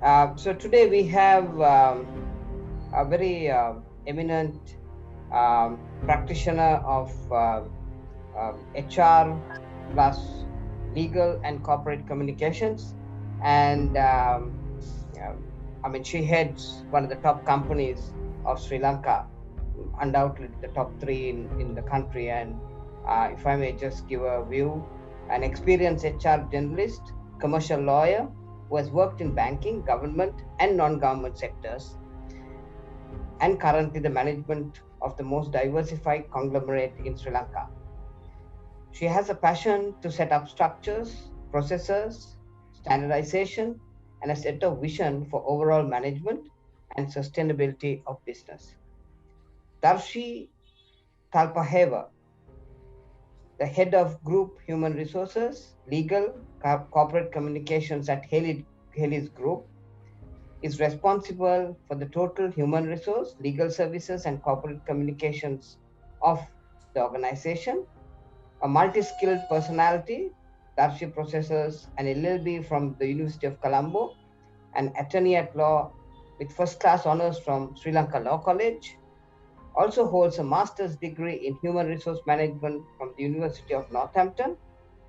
So today we have a very eminent practitioner of HR plus legal and corporate communications, and I mean she heads one of the top companies of Sri Lanka, undoubtedly the top three in the country. And if I may just give a view, an experienced HR generalist, commercial lawyer who has worked in banking, government, and non-government sectors, and currently the management of the most diversified conglomerate in Sri Lanka. She has a passion to set up structures, processes, standardization, and a set of vision for overall management and sustainability of business. Darshi Talpahewa, the head of Group Human Resources, Legal, Corporate Communications at Hayleys Group, is responsible for the total human resource, legal services, and corporate communications of the organization. A multi-skilled personality, Darshi possesses an LLB from the University of Colombo, an attorney at law with first-class honors from Sri Lanka Law College, also holds a master's degree in human resource management from the University of Northampton,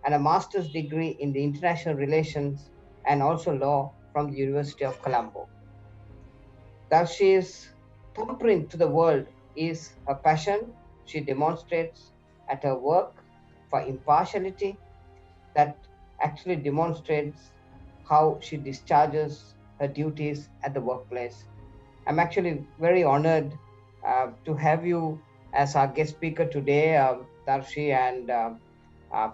and a master's degree in the international relations and also law from the University of Colombo. Darshi's thumbprint to the world is her passion. She demonstrates at her work for impartiality that actually demonstrates how she discharges her duties at the workplace. I'm actually very honored to have you as our guest speaker today, Darshi, and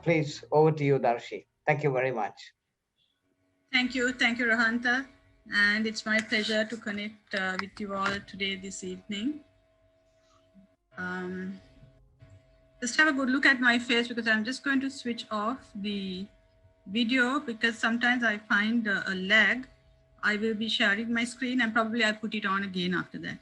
please, over to you, Darshi. Thank you very much. Thank you, Rahanta, and it's my pleasure to connect with you all today, this evening. Just have a good look at my face because I'm just going to switch off the video because sometimes I find a lag. I will be sharing my screen and probably I'll put it on again after that.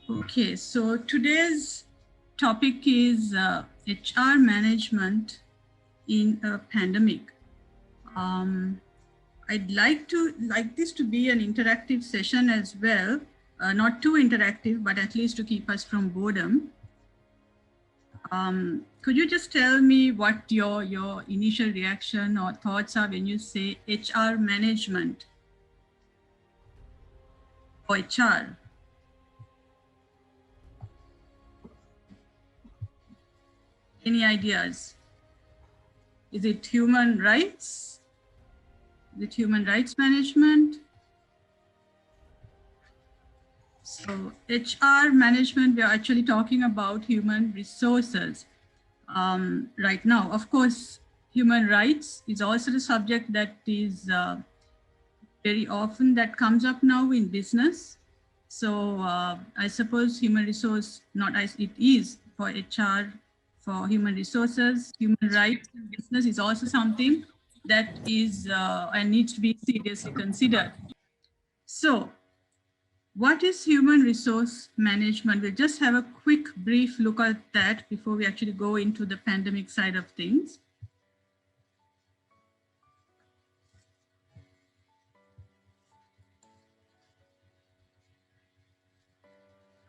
Okay, so today's topic is HR management in a pandemic. I'd like this to be an interactive session as well, not too interactive, but at least to keep us from boredom. Could you just tell me what your initial reaction or thoughts are when you say HR management or HR? Any ideas? Is it human rights? Is it human rights management? So HR management, we are actually talking about human resources right now. Of course, human rights is also the subject that is very often that comes up now in business. So I suppose human resource, not as it is for HR, for human resources, human rights in business is also something that is and needs to be seriously considered. So what is human resource management? We'll just have a quick brief look at that before we actually go into the pandemic side of things.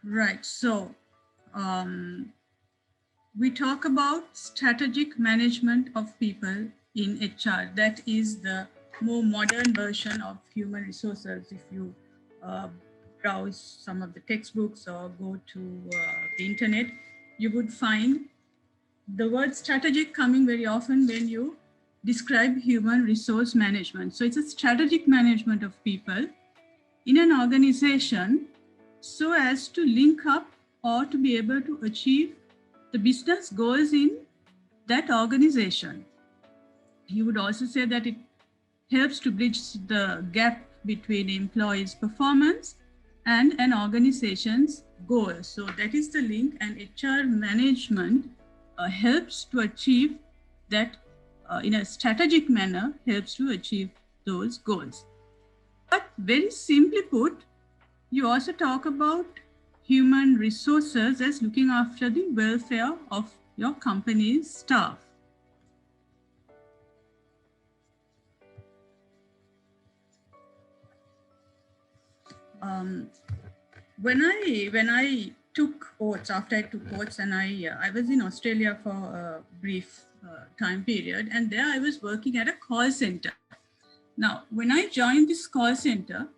Right, so we talk about strategic management of people in HR. That is the more modern version of human resources. If you browse some of the textbooks or go to the internet, you would find the word strategic coming very often when you describe human resource management. So it's a strategic management of people in an organization so as to link up or to be able to achieve the business goals in that organization. You would also say that it helps to bridge the gap between employees' performance and an organization's goals. So that is the link, and HR management helps to achieve that in a strategic manner, helps to achieve those goals. But very simply put, you also talk about human resources as looking after the welfare of your company's staff. Um, when I took oaths, after I took oaths, and I was in Australia for a brief time period, and there I was working at a call center. Now, when I joined this call center,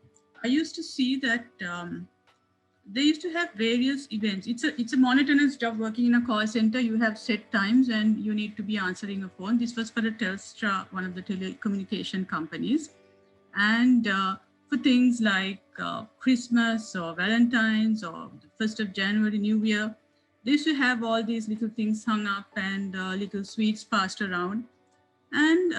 I used to see that they used to have various events. It's a monotonous job working in a call center. You have set times and you need to be answering a phone. This was for the Telstra, one of the telecommunication companies, and for things like Christmas or Valentine's or the 1st of January, New Year, they used to have all these little things hung up and little sweets passed around. And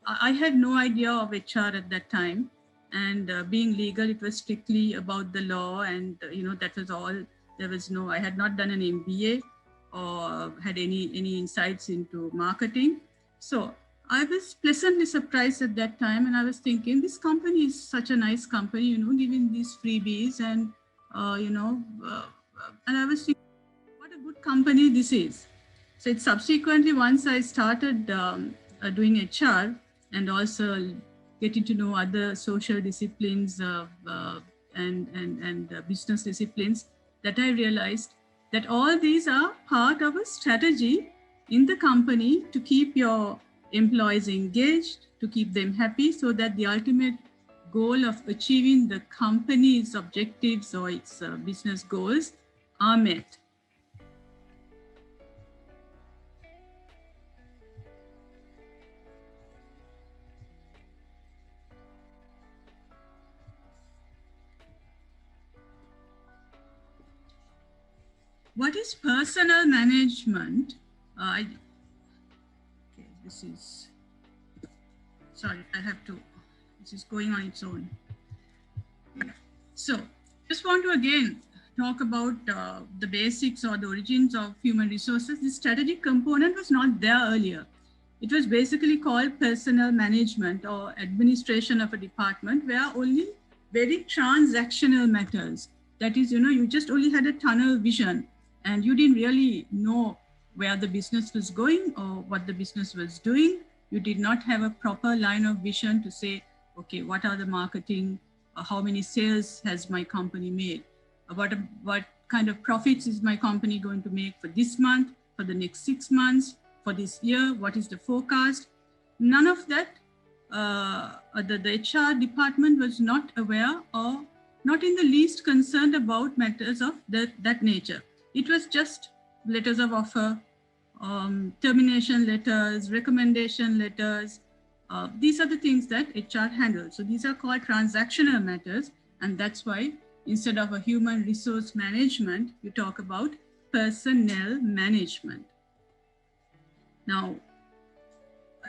I had no idea of HR at that time. And being legal, it was strictly about the law, and that was all. There was no. I had not done an MBA or had any insights into marketing. So I was pleasantly surprised at that time, and I was thinking, this company is such a nice company, giving these freebies, and and I was thinking, what a good company this is. So it's subsequently, once I started doing HR and also getting to know other social disciplines and business disciplines, that I realized that all these are part of a strategy in the company to keep your employees engaged, to keep them happy, so that the ultimate goal of achieving the company's objectives or its business goals are met. What is personal management? Okay, this is, sorry, I have to, this is going on its own. So, just want to again talk about the basics or the origins of human resources. The strategic component was not there earlier. It was basically called personnel management or administration of a department, where only very transactional matters. That is, you just only had a tunnel vision and you didn't really know where the business was going or what the business was doing. You did not have a proper line of vision to say, okay, what are the marketing, how many sales has my company made? What kind of profits is my company going to make for this month, for the next 6 months, for this year? What is the forecast? None of that. The HR department was not aware or not in the least concerned about matters of that nature. It was just letters of offer, termination letters, recommendation letters. These are the things that HR handles. So these are called transactional matters. And that's why instead of a human resource management, you talk about personnel management. Now,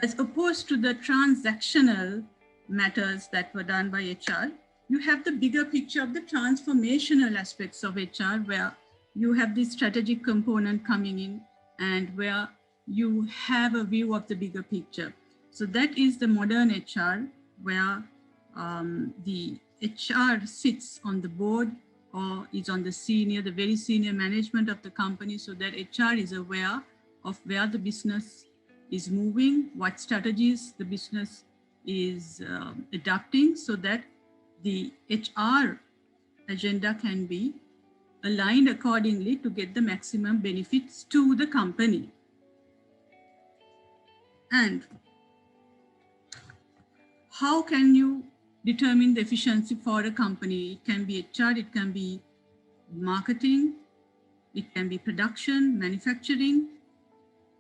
as opposed to the transactional matters that were done by HR, you have the bigger picture of the transformational aspects of HR, where you have the strategic component coming in and where you have a view of the bigger picture. So that is the modern HR, where the HR sits on the board or is on the very senior management of the company, so that HR is aware of where the business is moving, what strategies the business is adapting, so that the HR agenda can be aligned accordingly to get the maximum benefits to the company. And how can you determine the efficiency for a company? It can be HR, it can be marketing, it can be production, manufacturing.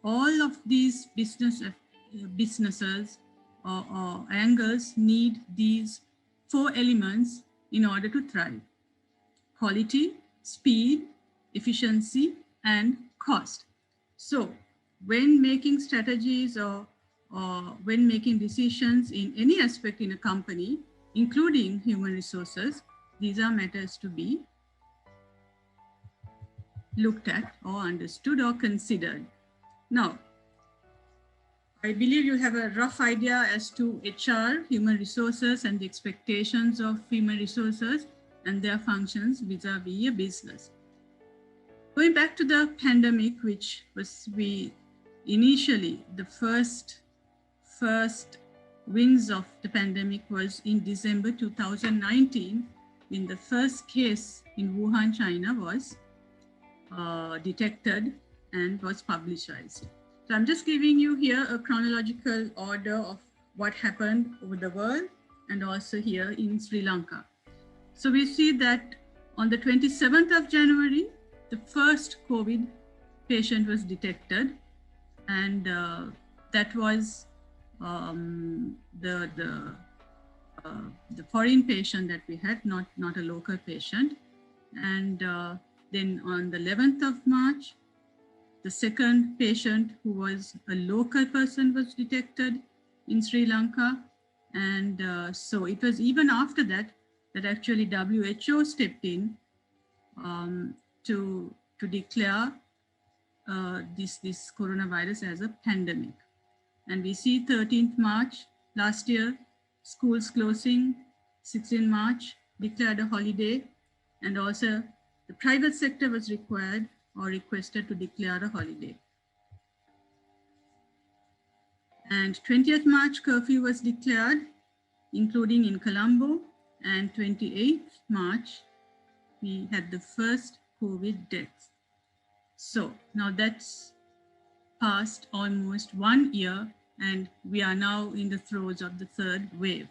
All of these businesses or angles need these 4 elements in order to thrive: quality, speed, efficiency, and cost. So when making strategies or when making decisions in any aspect in a company, including human resources, these are matters to be looked at or understood or considered. Now, I believe you have a rough idea as to HR, human resources, and the expectations of human resources and their functions vis-a-vis a business. Going back to the pandemic, which was initially the first wings of the pandemic was in December 2019, when the first case in Wuhan, China was detected and was publicized. So I'm just giving you here a chronological order of what happened over the world and also here in Sri Lanka. So we see that on the 27th of January, the first COVID patient was detected, and that was the foreign patient that we had, not a local patient. And then on the 11th of March, the second patient, who was a local person, was detected in Sri Lanka. And so it was even after that actually WHO stepped in to declare this coronavirus as a pandemic. And we see 13th March last year, schools closing, 16th March, declared a holiday, and also the private sector was required or requested to declare a holiday. And 20th March curfew was declared, including in Colombo, and 28th March, we had the first COVID death. So now that's past almost 1 year, and we are now in the throes of the third wave.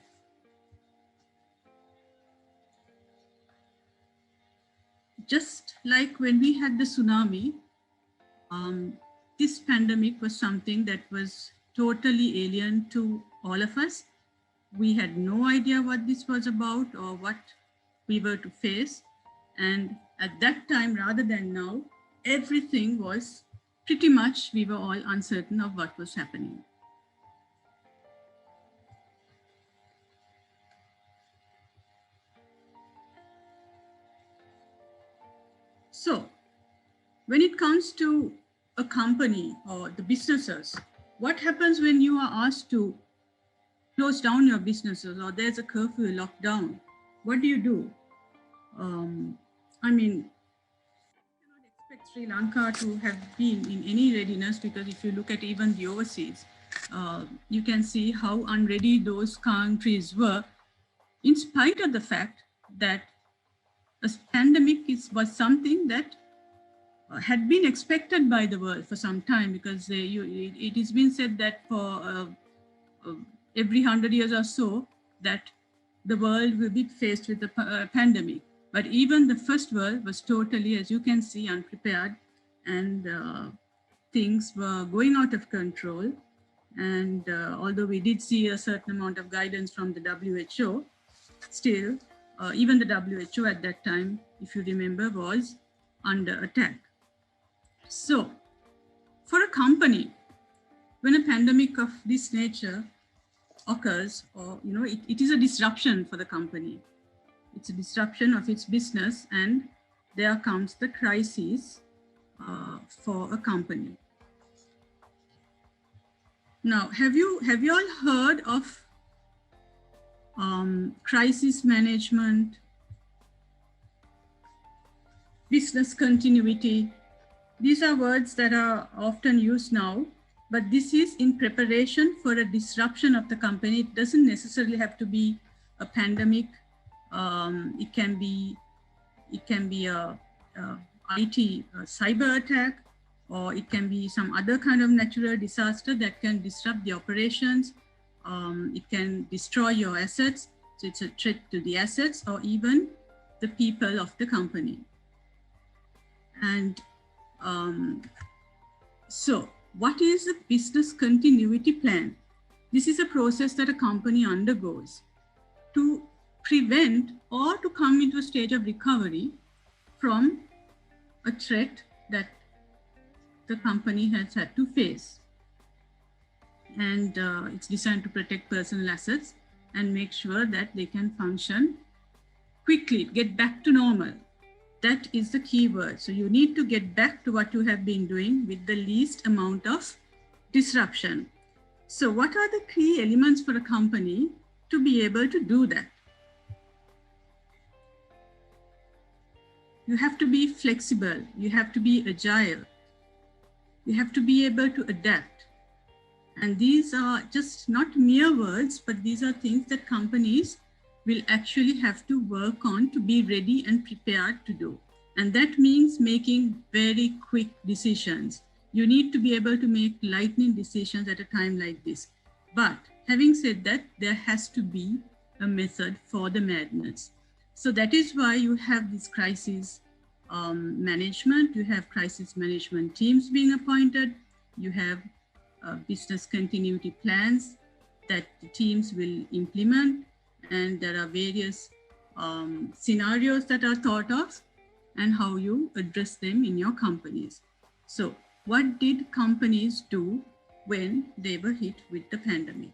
Just like when we had the tsunami, this pandemic was something that was totally alien to all of us. We had no idea what this was about or what we were to face. And at that time, rather than now, everything was pretty much, we were all uncertain of what was happening. So when it comes to a company or the businesses, what happens when you are asked to close down your businesses or there's a curfew, lockdown? What do you do? I mean, you cannot expect Sri Lanka to have been in any readiness, because if you look at even the overseas, you can see how unready those countries were, in spite of the fact that a pandemic was something that had been expected by the world for some time, because it has been said that for every 100 years or so that the world will be faced with the pandemic. But even the first world was totally, as you can see, unprepared, and things were going out of control. And although we did see a certain amount of guidance from the WHO, still, even the WHO at that time, if you remember, was under attack. So for a company, when a pandemic of this nature occurs, or it is a disruption for the company. It's a disruption of its business, and there comes the crisis for a company. Now, have you all heard of crisis management, business continuity? These are words that are often used now, but this is in preparation for a disruption of the company. It doesn't necessarily have to be a pandemic. It can be a IT cyber attack, or it can be some other kind of natural disaster that can disrupt the operations. It can destroy your assets. So it's a threat to the assets or even the people of the company. And so what is a business continuity plan? This is a process that a company undergoes to prevent or to come into a stage of recovery from a threat that the company has had to face. And it's designed to protect personal assets and make sure that they can function quickly, get back to normal. That is the key word. So you need to get back to what you have been doing with the least amount of disruption. So what are the key elements for a company to be able to do that? You have to be flexible, you have to be agile, you have to be able to adapt. And these are just not mere words, but these are things that companies will actually have to work on to be ready and prepared to do. And that means making very quick decisions. You need to be able to make lightning decisions at a time like this. But having said that, there has to be a method for the madness. So that is why you have this crisis management, you have crisis management teams being appointed, you have business continuity plans that the teams will implement, and there are various scenarios that are thought of and how you address them in your companies. So, what did companies do when they were hit with the pandemic?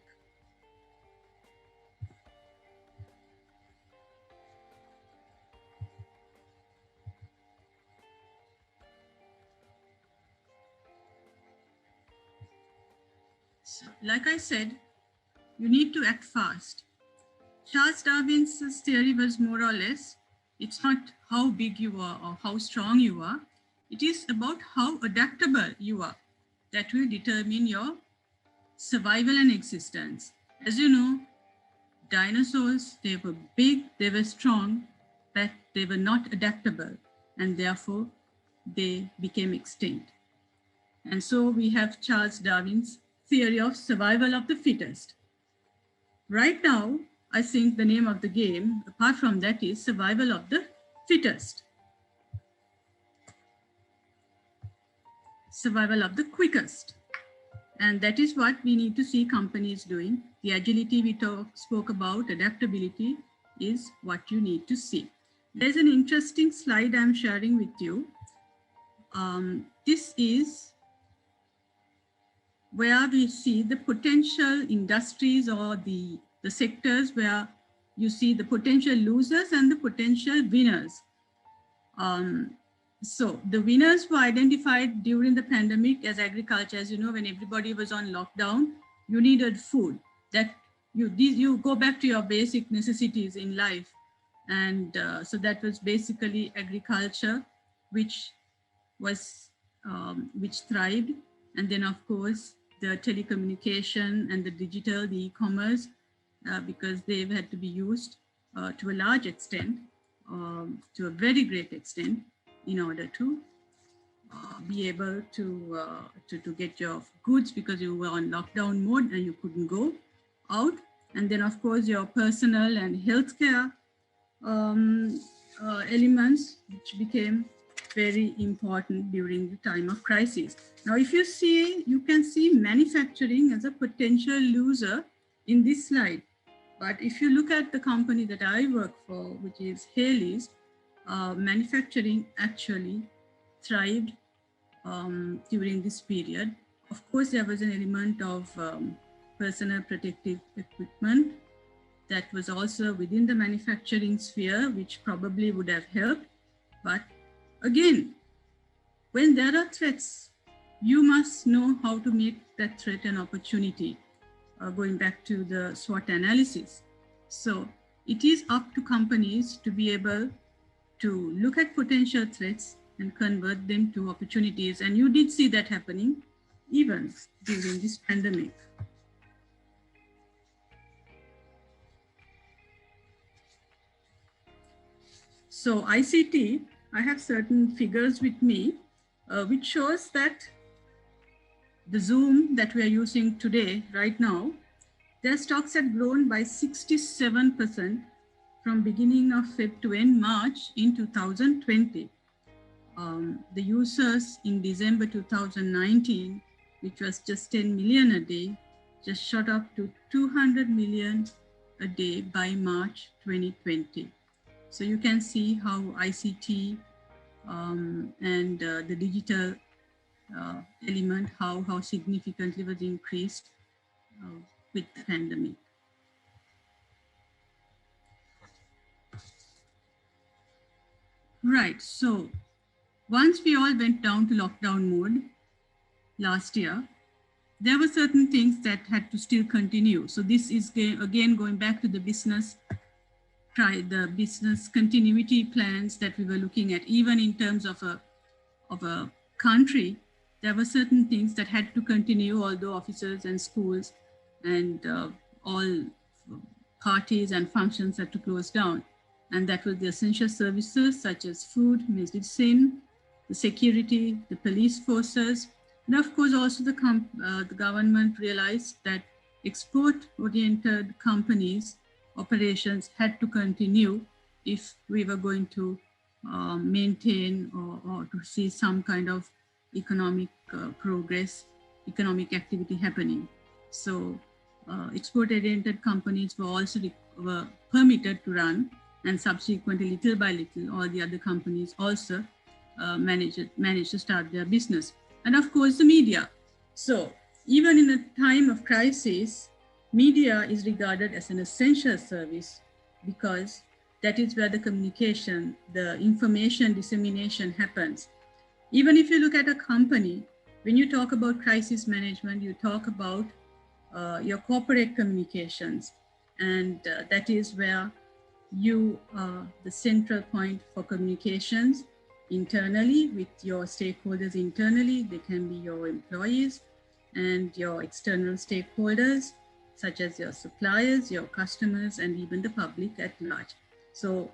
So, like I said, you need to act fast. Charles Darwin's theory was more or less, it's not how big you are or how strong you are, it is about how adaptable you are that will determine your survival and existence. As you know, dinosaurs, they were big, they were strong, but they were not adaptable, and therefore they became extinct. And so we have Charles Darwin's theory of survival of the fittest. Right now, I think the name of the game, apart from that, is survival of the fittest, survival of the quickest. And that is what we need to see companies doing. The agility we spoke about, adaptability, is what you need to see. There's an interesting slide I'm sharing with you. This is where we see the potential industries or the sectors where you see the potential losers and the potential winners. So the winners were identified during the pandemic as agriculture. As you know, when everybody was on lockdown, you needed food. That you go back to your basic necessities in life, and so that was basically agriculture, which thrived, and then of course the telecommunication and the digital, the e-commerce, because they've had to be used to a large extent, to a very great extent, in order to be able to get your goods, because you were on lockdown mode and you couldn't go out. And then of course your personal and healthcare elements, which became very important during the time of crisis. Now, if you see, you can see manufacturing as a potential loser in this slide. But if you look at the company that I work for, which is Hayleys, manufacturing actually thrived during this period. Of course, there was an element of personal protective equipment that was also within the manufacturing sphere, which probably would have helped. But again, when there are threats, you must know how to make that threat an opportunity, going back to the SWOT analysis. So it is up to companies to be able to look at potential threats and convert them to opportunities. And you did see that happening even during this pandemic. So ICT, I have certain figures with me, which shows that the Zoom that we are using today, right now, their stocks had grown by 67% from beginning of Feb to end March in 2020. The users in December 2019, which was just 10 million a day, just shot up to 200 million a day by March 2020. So you can see how ICT and the digital element, how significantly was increased with the pandemic. Right, so once we all went down to lockdown mode last year, there were certain things that had to still continue. So this is again going back to the business, the business continuity plans that we were looking at. Even in terms of a country, there were certain things that had to continue, although offices and schools and all parties and functions had to close down. And that was the essential services such as food, medicine, the security, the police forces. And of course, also the government realized that export-oriented companies' operations had to continue if we were going to maintain or to see some kind of economic progress, economic activity happening. So export-oriented companies were also were permitted to run, and subsequently, little by little, all the other companies also managed to start their business. And of course, the media. So even in a time of crisis, media is regarded as an essential service because that is where the communication, the information dissemination happens. Even if you look at a company, when you talk about crisis management, you talk about your corporate communications. And that is where you are the central point for communications internally with your stakeholders internally. They can be your employees and your external stakeholders, such as your suppliers, your customers, and even the public at large. So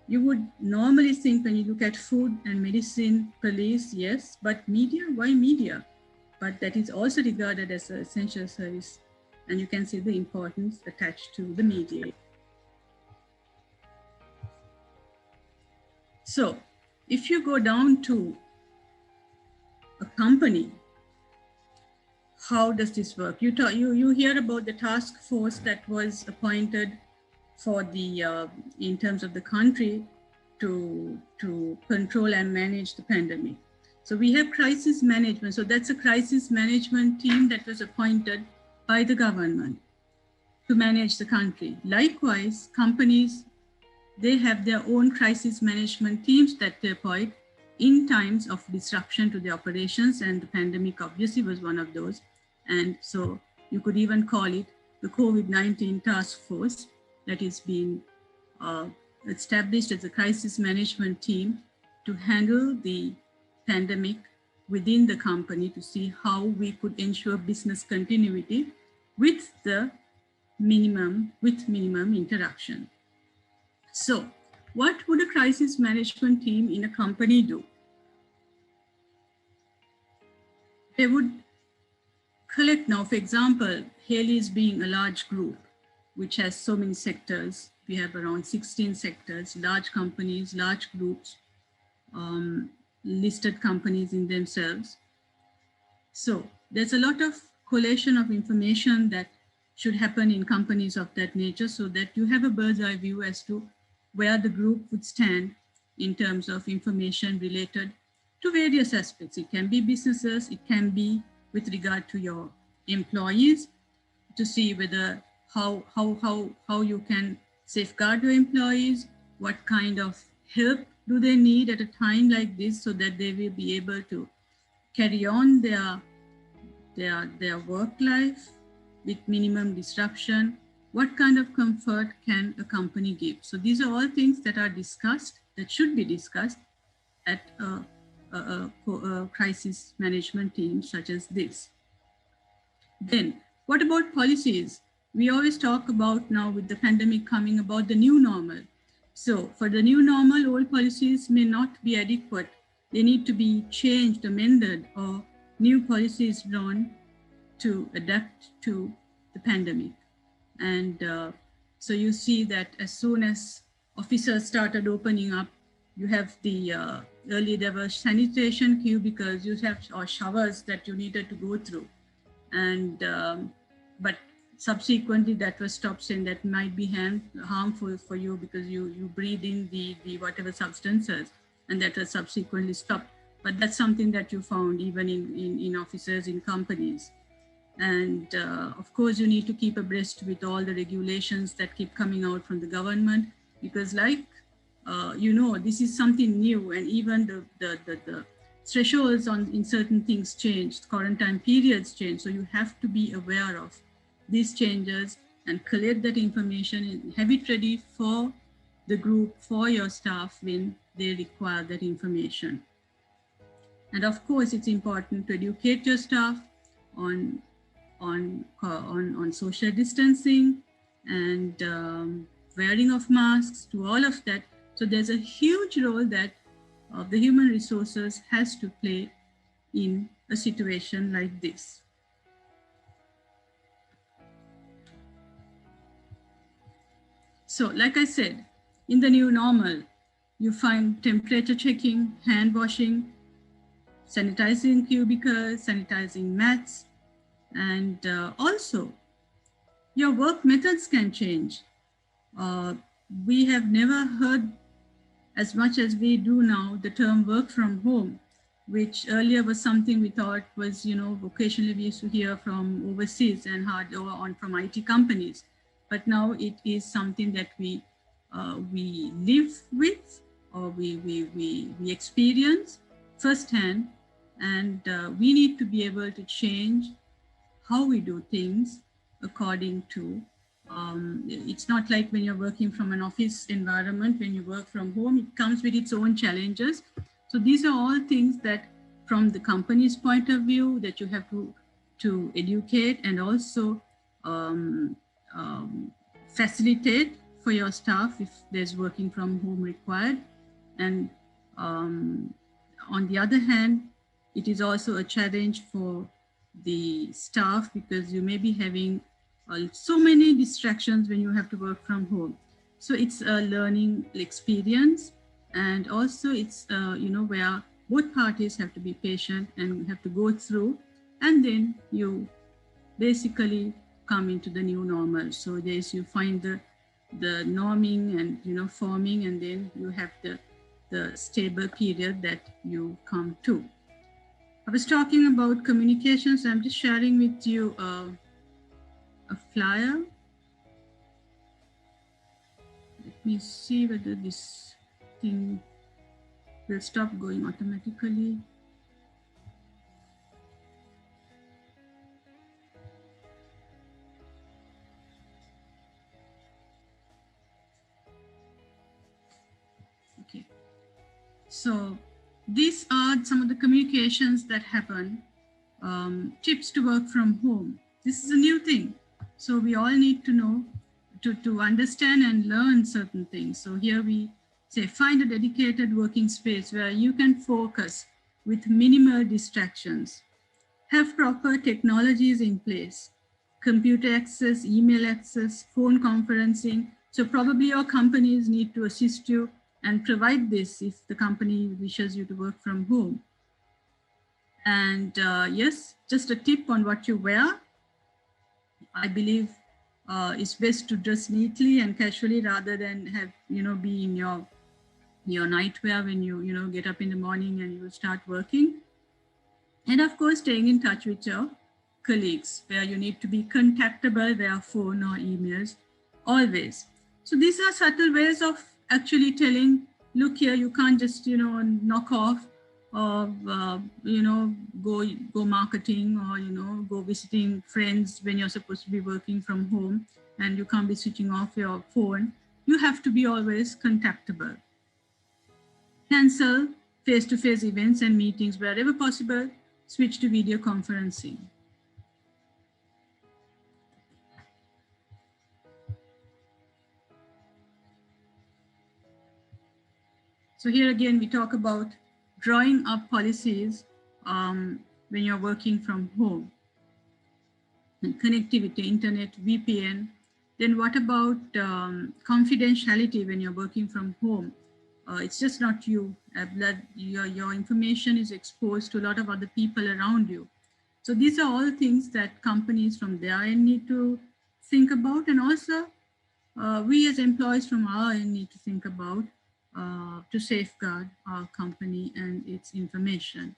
you would normally think when you look at food and medicine, police, yes, but media, why media? But that is also regarded as an essential service. And you can see the importance attached to the media. So if you go down to a company, how does this work? You hear about the task force that was appointed for the in terms of the country to control and manage the pandemic. So we have crisis management. So that's a crisis management team that was appointed by the government to manage the country. Likewise, companies, they have their own crisis management teams that they appoint in times of disruption to the operations, and the pandemic obviously was one of those. And so you could even call it the COVID-19 task force that is being established as a crisis management team to handle the pandemic within the company to see how we could ensure business continuity with minimum interaction. So what would a crisis management team in a company do? They would collect now, for example, Hayleys being a large group, which has so many sectors. We have around 16 sectors, large companies, large groups, listed companies in themselves. So there's a lot of collation of information that should happen in companies of that nature so that you have a bird's eye view as to where the group would stand in terms of information related to various aspects. It can be businesses, it can be with regard to your employees, to see whether how you can safeguard your employees, what kind of help do they need at a time like this so that they will be able to carry on their work life with minimum disruption. What kind of comfort can a company give? So these are all things that are discussed, that should be discussed at a crisis management team such as this. Then, what about policies? We always talk about now with the pandemic coming about the new normal. So for the new normal, old policies may not be adequate. They need to be changed, amended, or new policies drawn to adapt to the pandemic. And so you see that as soon as officers started opening up, you have the early there was sanitation queue because you have or showers that you needed to go through. And but subsequently that was stopped, saying that might be harmful for you because you breathe in the whatever substances, and that was subsequently stopped. But that's something that you found even in offices, in companies. And of course, you need to keep abreast with all the regulations that keep coming out from the government, because like, this is something new, and even the thresholds on in certain things change, quarantine periods change. So you have to be aware of these changes and collect that information and have it ready for the group, for your staff when they require that information. And of course, it's important to educate your staff on on social distancing and wearing of masks, to all of that. So there's a huge role that the human resources has to play in a situation like this. So like I said, in the new normal, you find temperature checking, hand washing, sanitizing cubicles, sanitizing mats, and also your work methods can change. Uh, we have never heard as much as we do now the term work from home, which earlier was something we thought was, occasionally we used to hear from overseas and hard or on from IT companies. But now it is something that we live with, or we experience firsthand, and we need to be able to change how we do things according to it's not like when you're working from an office environment. When you work from home, it comes with its own challenges. So these are all things that from the company's point of view that you have to educate and also um, um, facilitate for your staff if there's working from home required. And um, on the other hand, it is also a challenge for the staff because you may be having so many distractions when you have to work from home. So it's a learning experience, and also it's where both parties have to be patient and have to go through, and then you basically come into the new normal. So there's you find the norming and forming, and then you have the stable period that you come to. I was talking about communications. I'm just sharing with you a flyer. Let me see whether this thing will stop going automatically. Okay. So these are some of the communications that happen. Tips to work from home. This is a new thing. So we all need to know to understand and learn certain things. So here we say, find a dedicated working space where you can focus with minimal distractions. Have proper technologies in place, computer access, email access, phone conferencing. So probably your companies need to assist you and provide this if the company wishes you to work from home. And yes, just a tip on what you wear. I believe it's best to dress neatly and casually rather than have, be in your nightwear when you get up in the morning and you start working. And of course, staying in touch with your colleagues where you need to be contactable via phone or emails always. So these are subtle ways of actually telling, look here, you can't just, knock off or, go marketing or, go visiting friends when you're supposed to be working from home and you can't be switching off your phone. You have to be always contactable. Cancel face-to-face events and meetings wherever possible. Switch to video conferencing. So here again, we talk about drawing up policies when you're working from home. And connectivity, internet, VPN. Then what about confidentiality when you're working from home? It's just not you. Your information is exposed to a lot of other people around you. So these are all things that companies from their end need to think about, and also we as employees from our end need to think about to safeguard our company and its information.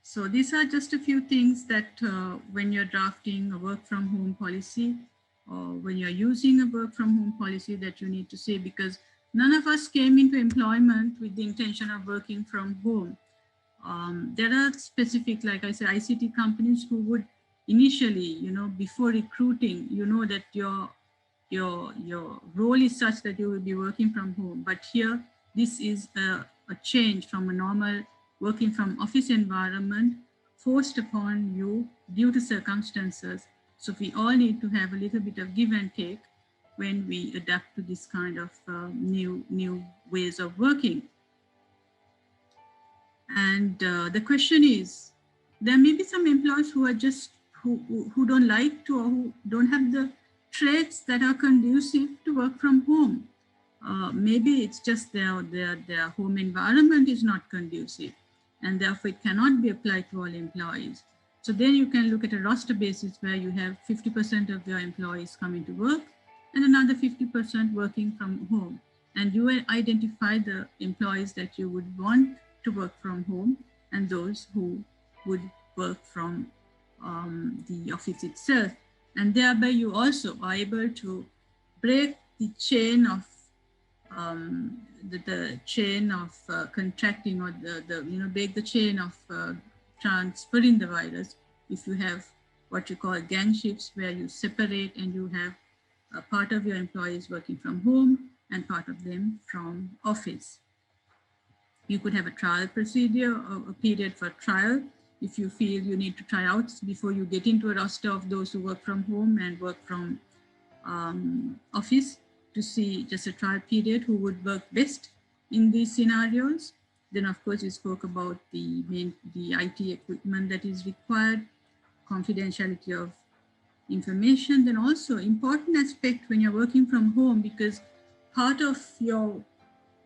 So these are just a few things that when you're drafting a work from home policy or when you're using a work from home policy that you need to say, because None of us came into employment with the intention of working from home. There are specific, like I said, ICT companies who would initially, before recruiting, that your role is such that you will be working from home. But here, this is a change from a normal working from office environment forced upon you due to circumstances. So we all need to have a little bit of give and take when we adapt to this kind of new ways of working. And the question is, there may be some employees who are just who don't like to, or who don't have the traits that are conducive to work from home. Maybe it's just their home environment is not conducive, and therefore it cannot be applied to all employees. So then you can look at a roster basis where you have 50% of your employees coming to work and another 50% working from home. And you will identify the employees that you would want to work from home and those who would work from the office itself. And thereby you also are able to break the chain of the chain of contracting, or break the chain of transferring the virus if you have what you call gang shifts, where you separate and you have a part of your employees working from home and part of them from office. You could have a trial procedure or a period for trial if you feel you need to try out before you get into a roster of those who work from home and work from office, to see just a trial period who would work best in these scenarios. Then of course we spoke about the IT equipment that is required, confidentiality of information. Then also important aspect when you're working from home, because part of your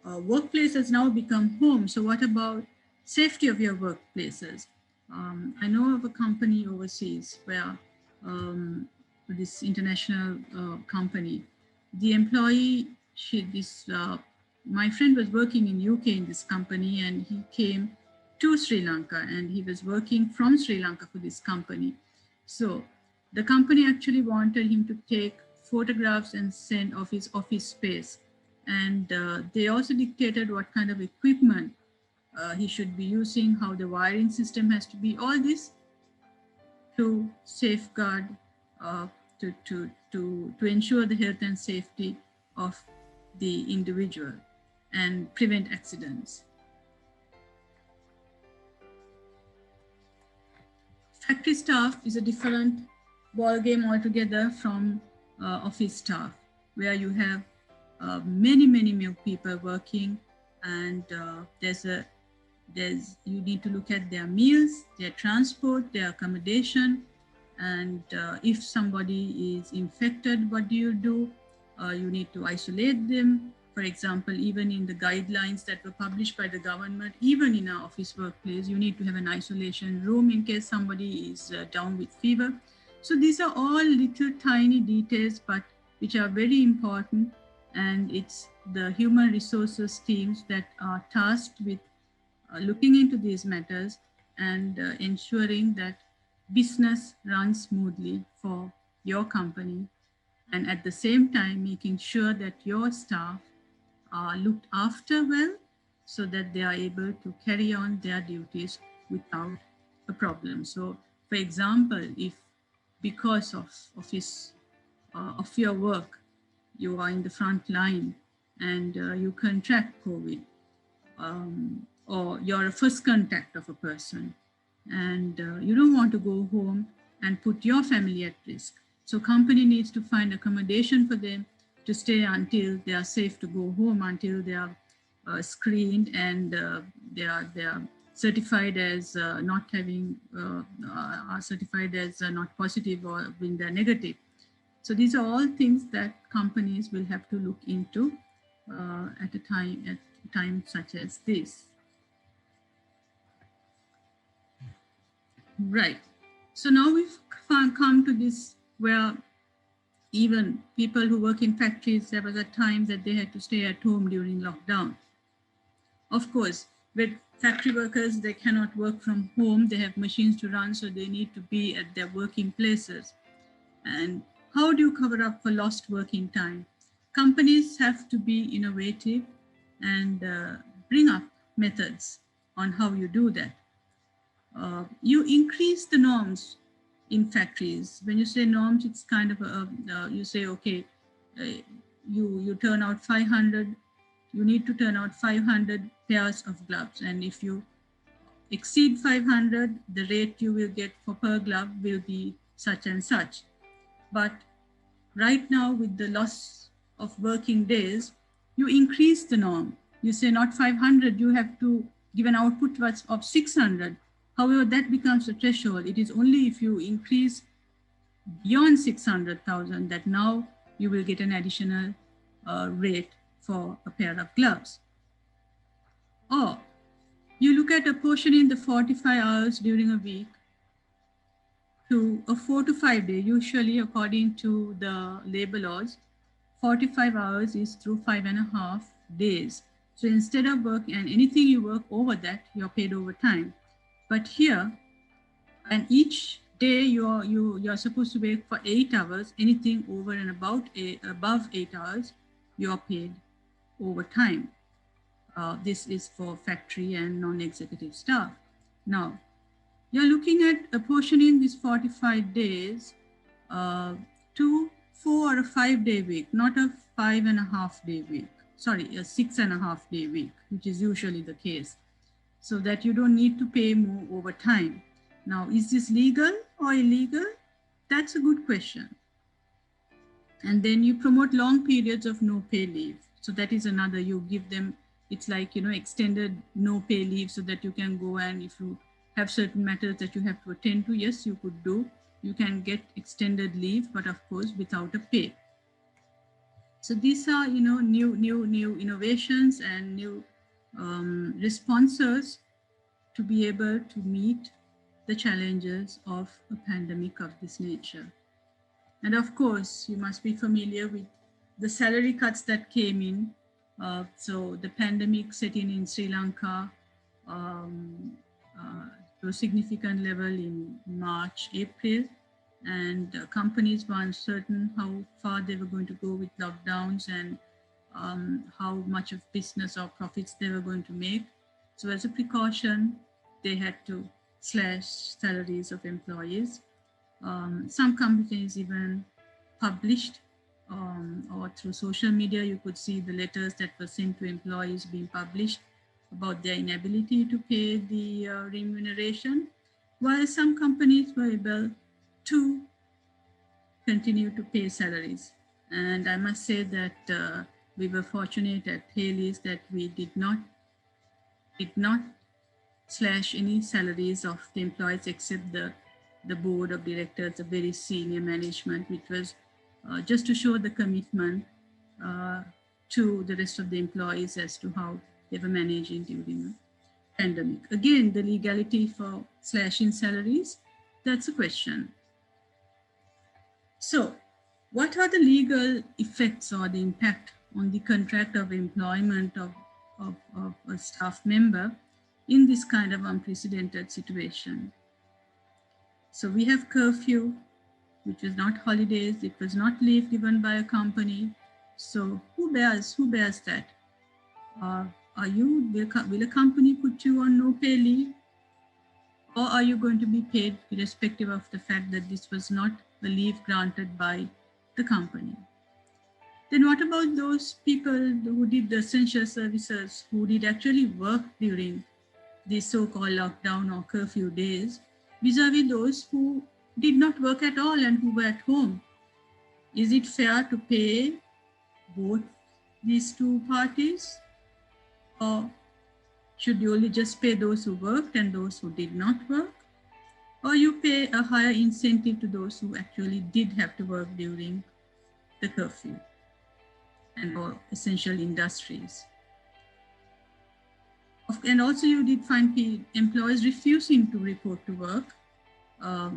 workplace has now become home. So what about safety of your workplaces? I know of a company overseas where this international company, the employee, my friend was working in UK in this company, and he came to Sri Lanka and he was working from Sri Lanka for this company. So the company actually wanted him to take photographs and send of his office space. And they also dictated what kind of equipment he should be using, how the wiring system has to be, all this to safeguard, uh, to ensure the health and safety of the individual and prevent accidents. Factory staff is a different ballgame altogether from office staff, where you have many more people working, and you need to look at their meals, their transport, their accommodation, and if somebody is infected, what do? You need to isolate them. For example, even in the guidelines that were published by the government, even in our office workplace, you need to have an isolation room in case somebody is down with fever. So these are all little tiny details, but which are very important. And it's the human resources teams that are tasked with looking into these matters and ensuring that business runs smoothly for your company, and at the same time making sure that your staff are looked after well, so that they are able to carry on their duties without a problem. So for example, if because of your work you are in the front line and you contract COVID, or you're a first contact of a person, and you don't want to go home and put your family at risk. So company needs to find accommodation for them to stay until they are safe to go home, until they are screened and they are certified as not having are certified as not positive, or when they're negative. So these are all things that companies will have to look into at a time such as this. Right. So now we've come to this where even people who work in factories, there was a time that they had to stay at home during lockdown. Of course, with factory workers, they cannot work from home. They have machines to run, so they need to be at their working places. And how do you cover up for lost working time? companies have to be innovative and bring up methods on how you do that. You increase the norms in factories. When you say norms, it's kind of you say, okay, uh, you turn out 500, you need to turn out 500 pairs of gloves, and if you exceed 500, the rate you will get for per glove will be such and such. But right now, with the loss of working days, you increase the norm. You say not 500, you have to give an output of 600. However, that becomes a threshold. It is only if you increase beyond 600,000 that now you will get an additional rate for a pair of gloves. Or you look at apportioning the 45 hours during a week to a 4 to 5 day, usually according to the labor laws, 45 hours is through 5.5 days. So instead of work and anything you work over that, you're paid overtime. But here, and each day you're supposed to work for 8 hours, anything over and above 8 hours, you're paid overtime. This is for factory and non-executive staff. Now, you're looking at apportioning these 45 days uh, to 4 or 5 day week, not a 5.5 day week. Sorry, a 6.5 day week, which is usually the case, so that you don't need to pay more overtime. Now, is this legal or illegal? That's a good question. And then you promote long periods of no pay leave. So that is another, you give them, it's like, extended no pay leave so that you can go, and if you have certain matters that you have to attend to, yes, you could do. You can get extended leave, but of course without a pay. So these are, new innovations and new responses to be able to meet the challenges of a pandemic of this nature. And of course, you must be familiar with the salary cuts that came in. So the pandemic set in Sri Lanka um, to a significant level in March, April, and companies were uncertain how far they were going to go with lockdowns and how much of business or profits they were going to make. So as a precaution, they had to slash salaries of employees. Some companies even published or through social media, you could see the letters that were sent to employees being published about their inability to pay the remuneration, while some companies were able to continue to pay salaries. And I must say that we were fortunate at Hayleys that we did not slash any salaries of the employees except the board of directors, the very senior management, which was just to show the commitment uh, to the rest of the employees as to how they were managing during the pandemic. Again, the legality for slashing salaries, that's a question. So, what are the legal effects or the impact on the contract of employment of a staff member in this kind of unprecedented situation? So we have curfew, which was not holidays, it was not leave given by a company. So who bears that? Will a company put you on no pay leave? Or are you going to be paid irrespective of the fact that this was not the leave granted by the company? Then what about those people who did the essential services, who did actually work during these so-called lockdown or curfew days, vis-a-vis those who did not work at all and who were at home? Is it fair to pay both these two parties? Or should you only just pay those who worked and those who did not work? Or you pay a higher incentive to those who actually did have to work during the curfew and all essential industries? And also you did find employees refusing to report to work.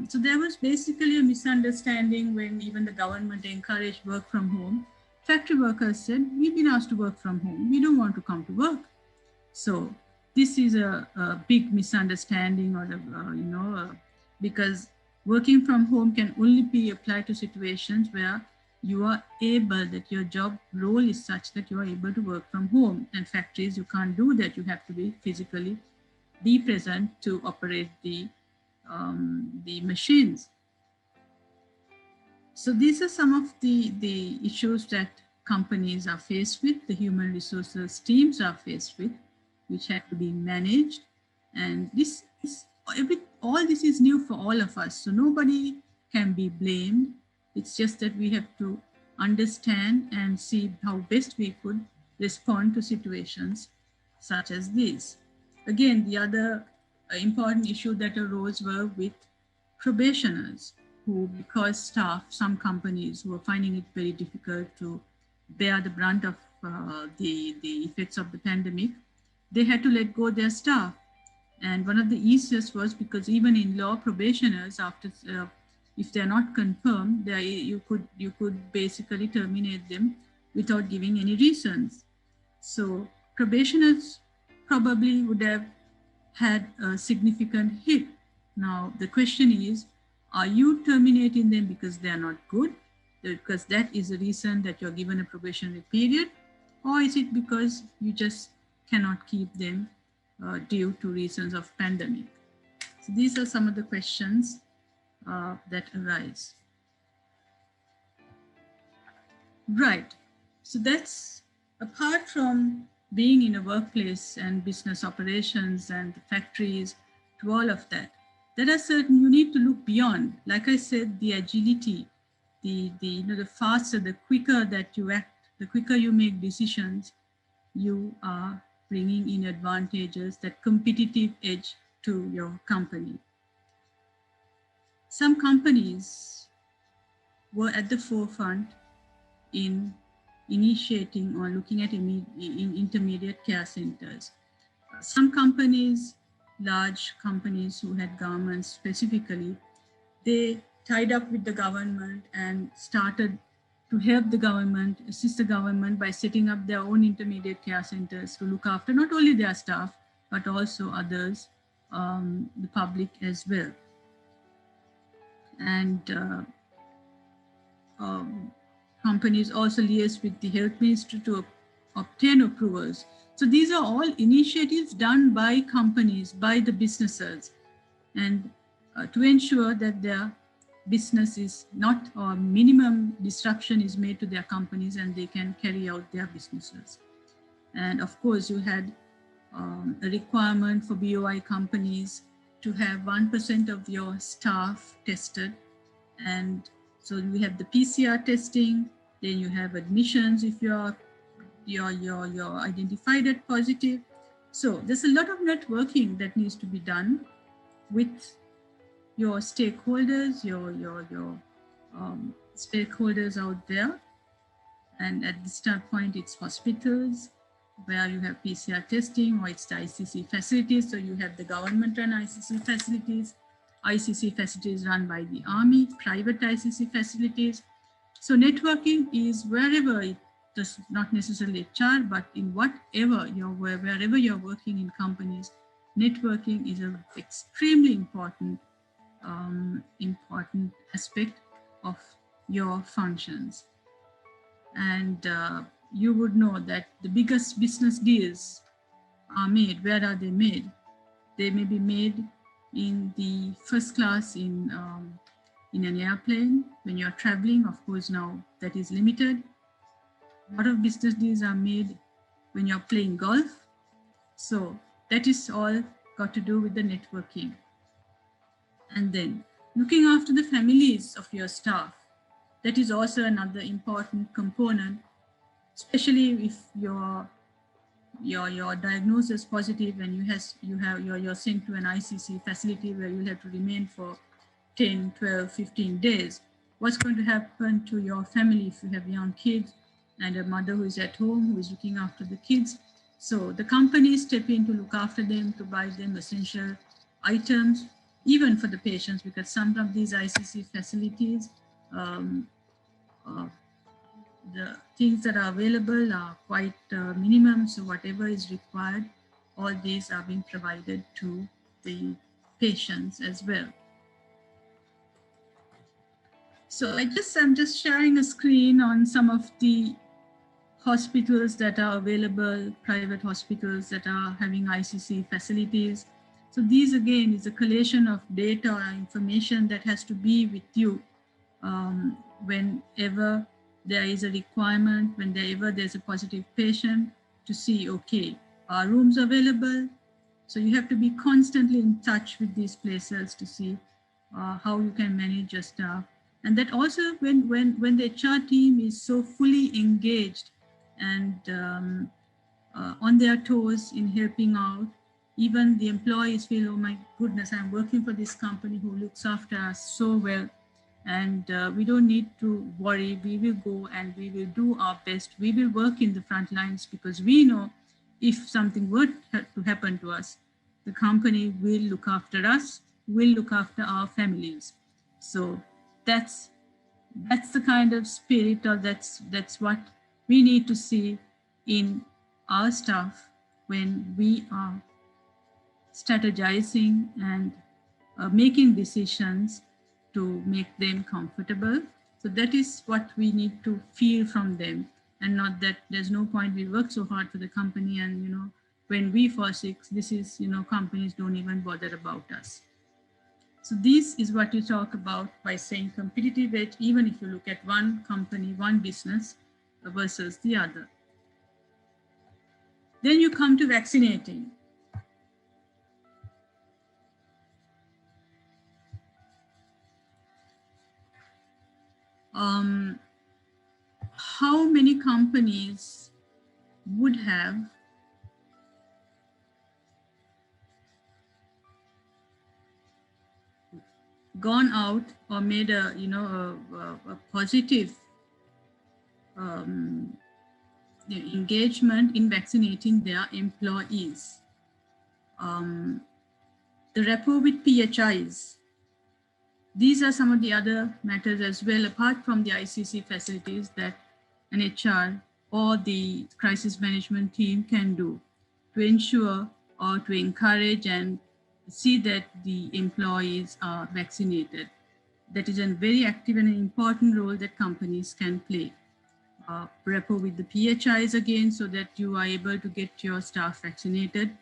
So there was basically a misunderstanding when even the government encouraged work from home. Factory workers said, we've been asked to work from home. We don't want to come to work. So this is a big misunderstanding, or because working from home can only be applied to situations where you are able, that your job role is such that you are able to work from home. And factories, you can't do that. You have to be physically be present to operate the machines. So these are some of the issues that companies are faced with, the human resources teams are faced with, which had to be managed. And this is all this is new for all of us. So nobody can be blamed. It's just that we have to understand and see how best we could respond to situations such as these. Again, the other important issue that arose were with probationers who, because staff, some companies who are finding it very difficult to bear the brunt of the effects of the pandemic, they had to let go their staff. And one of the easiest was because even in law, probationers, after if they're not confirmed, you could basically terminate them without giving any reasons. So probationers probably would have had a significant hit. Now, the question is, are you terminating them because they are not good? Because that is the reason that you're given a probationary period? Or is it because you just cannot keep them due to reasons of pandemic? So these are some of the questions that arise. Right. So that's apart from being in a workplace and business operations and the factories, to all of that. There are certain you need to look beyond. Like I said, the agility, the faster, the quicker that you act, the quicker you make decisions, you are bringing in advantages, that competitive edge to your company. Some companies were at the forefront in initiating or looking at in intermediate care centers. Some companies, large companies who had governments specifically, they tied up with the government and started to help the government, assist the government by setting up their own intermediate care centers to look after not only their staff, but also others, the public as well. And um, companies also liaise with the health ministry to obtain approvals. So these are all initiatives done by companies, by the businesses, and to ensure that their business is not, or minimum disruption is made to their companies and they can carry out their businesses. And of course, you had a requirement for BOI companies to have 1% of your staff tested. And so we have the PCR testing, then you have admissions if you're identified as positive. So there's a lot of networking that needs to be done with your stakeholders, your stakeholders out there. And at this point, it's hospitals where you have PCR testing, or it's the ICC facilities. So you have the government run ICC facilities run by the army, private ICC facilities. So networking is wherever it does not necessarily HR, but in wherever you're working in companies, networking is an extremely important aspect of your functions. And you would know that the biggest business deals are made. Where are they made? They may be made in the first class in an airplane when you're traveling. Of course, now that is limited. A lot of business deals are made when you're playing golf. So that is all got to do with the networking. And then looking after the families of your staff. That is also another important component, especially if your diagnosis positive and you're sent to an ICC facility where you'll have to remain for 10, 12, 15 days. What's going to happen to your family if you have young kids and a mother who is at home who is looking after the kids? So the companies step in to look after them, to buy them essential items, even for the patients, because some of these ICC facilities, the things that are available are quite minimum. So whatever is required, all these are being provided to the patients as well. So I'm just sharing a screen on some of the hospitals that are available, private hospitals that are having ICC facilities. So these again is a collation of data or information that has to be with you whenever there is a requirement, whenever there's a positive patient, to see, okay, are rooms available? So you have to be constantly in touch with these places to see how you can manage your staff. And that also when the HR team is so fully engaged and on their toes in helping out, even the employees feel, oh my goodness, I'm working for this company who looks after us so well. And we don't need to worry. We will go and we will do our best. We will work in the front lines because we know if something were to happen to us, the company will look after us, will look after our families. So that's the kind of spirit, or that's what we need to see in our staff when we are strategizing and making decisions to make them comfortable. So that is what we need to feel from them, and not that there's no point, we work so hard for the company and when we fall sick, this is companies don't even bother about us. So this is what you talk about by saying competitive edge, even if you look at one company, one business versus the other. Then you come to vaccinating. How many companies would have gone out or made a positive engagement in vaccinating their employees? The rapport with PHIs. These are some of the other matters as well, apart from the ICC facilities, that an HR or the crisis management team can do to ensure or to encourage and see that the employees are vaccinated. That is a very active and important role that companies can play. Rapport with the PHIs again, so that you are able to get your staff vaccinated.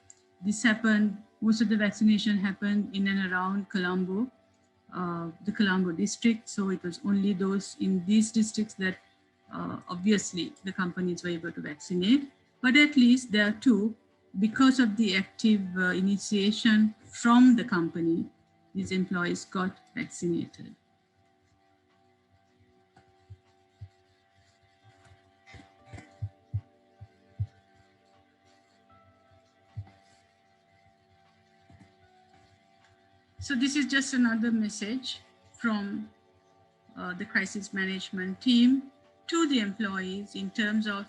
This happened, most of the vaccination happened in and around Colombo, the Colombo district. So it was only those in these districts that obviously the companies were able to vaccinate. But at least there are two, because of the active initiation from the company, these employees got vaccinated. So this is just another message from the crisis management team to the employees in terms of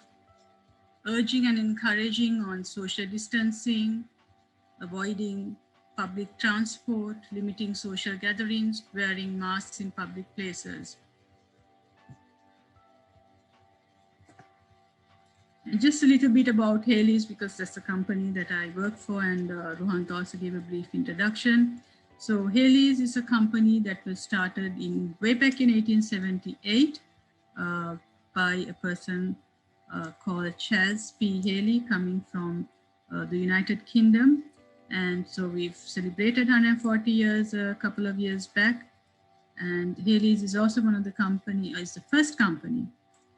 urging and encouraging on social distancing, avoiding public transport, limiting social gatherings, wearing masks in public places. And just a little bit about Hayleys, because that's the company that I work for, and Rohan also gave a brief introduction. So Hayleys is a company that was started way back in 1878 by a person called Chas P. Haley, coming from the United Kingdom. And so we've celebrated 140 years a couple of years back. And Hayleys is also one of the is the first company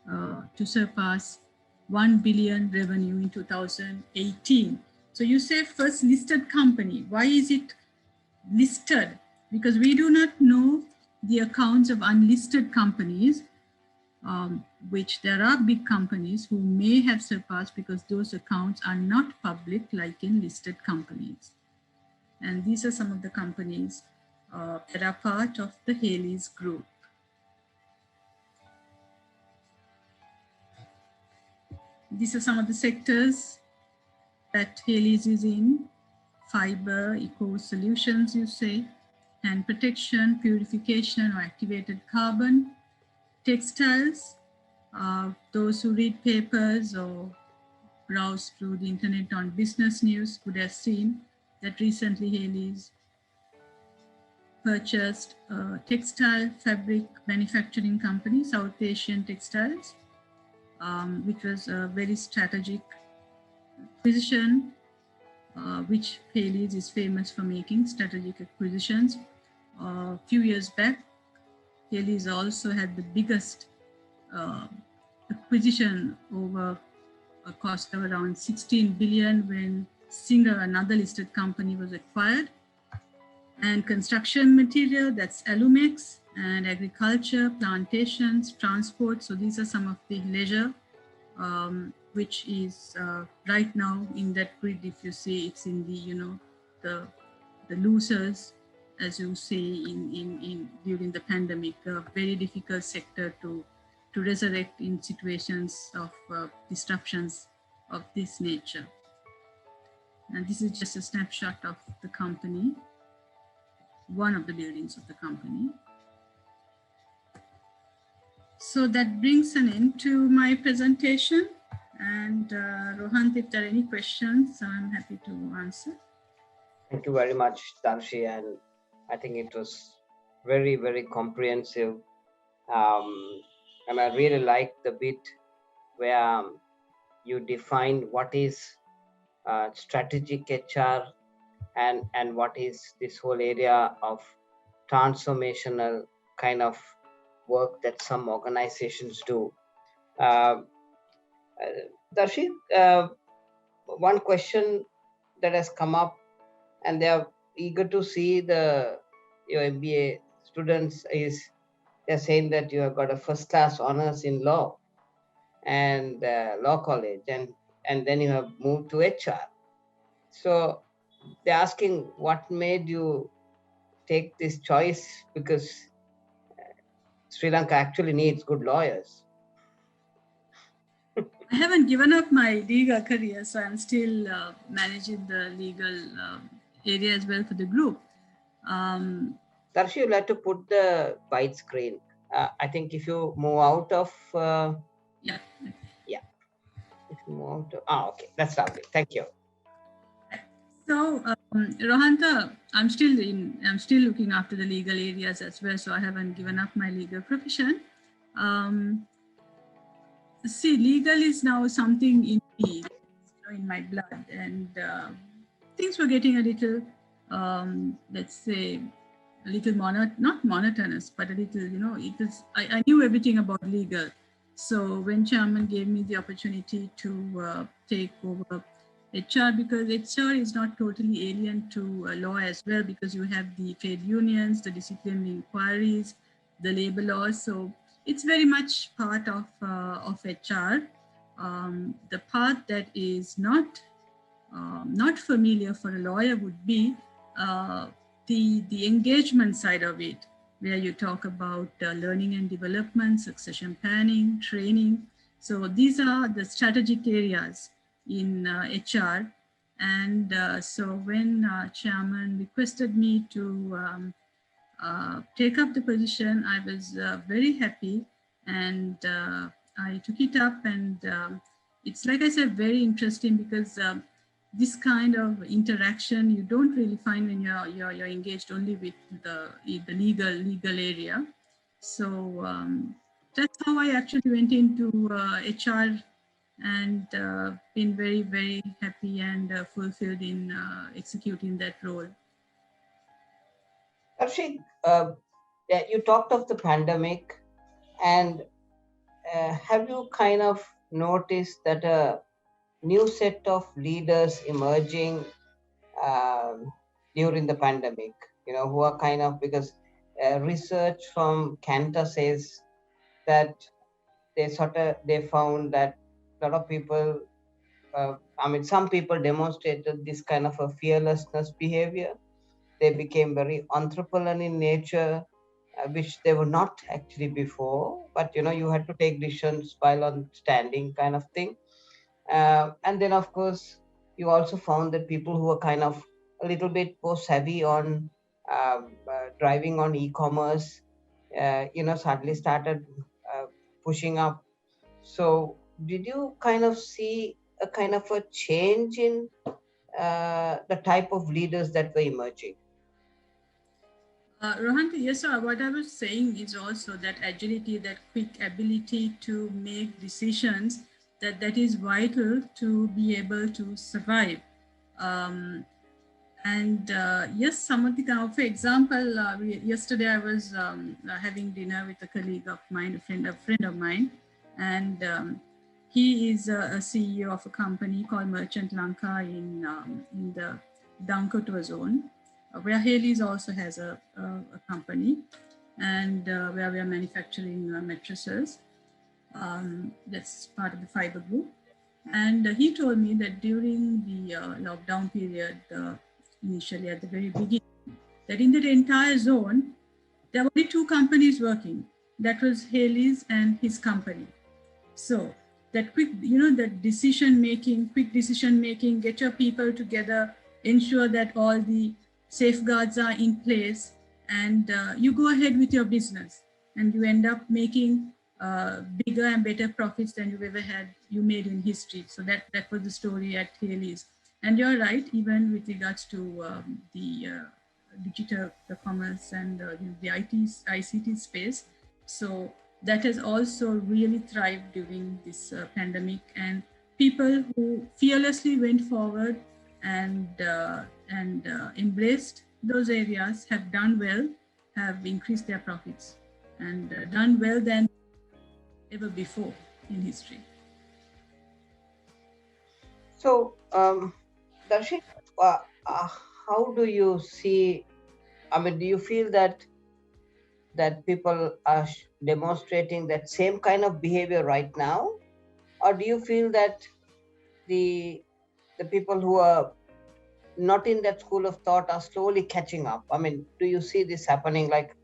to surpass 1 billion revenue in 2018. So you say first listed company. Why is it listed? Because we do not know the accounts of unlisted companies, which there are big companies who may have surpassed, because those accounts are not public like in listed companies. And these are some of the companies that are part of the Hayleys group. These are some of the sectors that Hayleys is in: fiber, eco solutions, you say, and protection, purification or activated carbon, textiles. Those who read papers or browse through the internet on business news would have seen that recently Hayleys purchased a textile fabric manufacturing company, South Asian Textiles, which was a very strategic acquisition, which Hayleys is famous for making strategic acquisitions. A few years back, Hayleys also had the biggest uh, acquisition over a cost of around 16 billion when Singer, another listed company, was acquired. And construction material, that's Alumex, and agriculture, plantations, transport. So these are some of the leisure, which is right now in that grid. If you see, it's in the the the losers, as you say in during the pandemic, a very difficult sector to resurrect in situations of disruptions of this nature. And this is just a snapshot of the company, one of the buildings of the company. So that brings an end to my presentation. And Rohan, if there are any questions, I'm happy to answer. Thank you very much, Darshi, and I think it was very, very comprehensive. And I really like the bit where you define what is strategic HR and what is this whole area of transformational kind of work that some organizations do. Uh, Darshi, one question that has come up, and they are eager to see the your MBA students is they're saying that you have got a first class honors in law and law college, and then you have moved to HR. So they're asking what made you take this choice, because Sri Lanka actually needs good lawyers. I haven't given up my legal career, so I'm still managing the legal area as well for the group. Darshi, you'll have to put the wide screen. I think if you move out of Yeah. yeah, if you move out of, okay, that's lovely. Thank you. So, Rohanta, I'm still looking after the legal areas as well. So I haven't given up my legal profession. See, legal is now something in me, in my blood, and things were getting a little, let's say, a little not monotonous, but a little, it was. I knew everything about legal, so when chairman gave me the opportunity to take over HR, because HR is not totally alien to law as well, because you have the trade unions, the disciplinary inquiries, the labor laws. So it's very much part of HR. The part that is not familiar for a lawyer would be the engagement side of it, where you talk about learning and development, succession planning, training. So these are the strategic areas in HR. And so when chairman requested me to take up the position, I was very happy, and I took it up. And it's, like I said, very interesting, because this kind of interaction you don't really find when you're engaged only with the legal area. So that's how I actually went into HR, and been very, very happy and fulfilled in executing that role. Darshi, yeah, you talked of the pandemic, and have you kind of noticed that a new set of leaders emerging during the pandemic, who are kind of, because research from Cantor says that they found that a lot of people, some people demonstrated this kind of a fearlessness behavior. They became very entrepreneurial in nature, which they were not actually before, but you had to take decisions while on standing kind of thing. And then, of course, you also found that people who were kind of a little bit more savvy on driving on e-commerce, suddenly started pushing up. So, did you kind of see a kind of a change in the type of leaders that were emerging? Rohan, yes, sir. What I was saying is also that agility, that quick ability to make decisions, that is vital to be able to survive. Um, and yes, some of the for example, yesterday I was having dinner with a colleague of mine, a friend of mine, and he is a CEO of a company called Merchant Lanka in the Downkotua zone, where Hayleys also has a company, and where we are manufacturing mattresses. That's part of the fiber group. And he told me that during the lockdown period, initially at the very beginning, that in that entire zone, there were only two companies working. That was Haley's and his company. So that quick, that quick decision making, get your people together, ensure that all the safeguards are in place, and you go ahead with your business, and you end up making bigger and better profits than you made in history. So that was the story at Haley's. And you're right, even with regards to the digital the commerce and the ICT space. So that has also really thrived during this pandemic, and people who fearlessly went forward and embraced those areas have done well, have increased their profits, and done well than ever before in history. So, Darshi, uh, uh, how do you see? I mean, do you feel that people are demonstrating that same kind of behavior right now, or do you feel that the the people who are not in that school of thought are slowly catching up? I mean, do you see this happening? Like,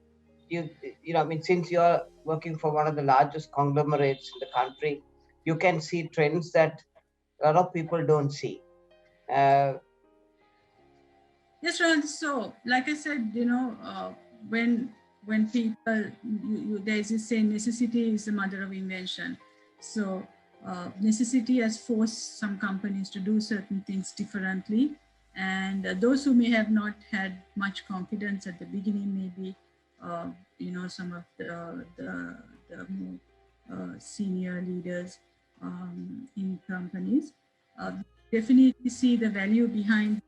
you I mean, since you're working for one of the largest conglomerates in the country, you can see trends that a lot of people don't see. Uh, Yes, Rahul. So, like I said, when people, there's this saying, necessity is the mother of invention. So, necessity has forced some companies to do certain things differently, and those who may have not had much confidence at the beginning, maybe, uh, some of the more senior leaders in companies, definitely see the value behind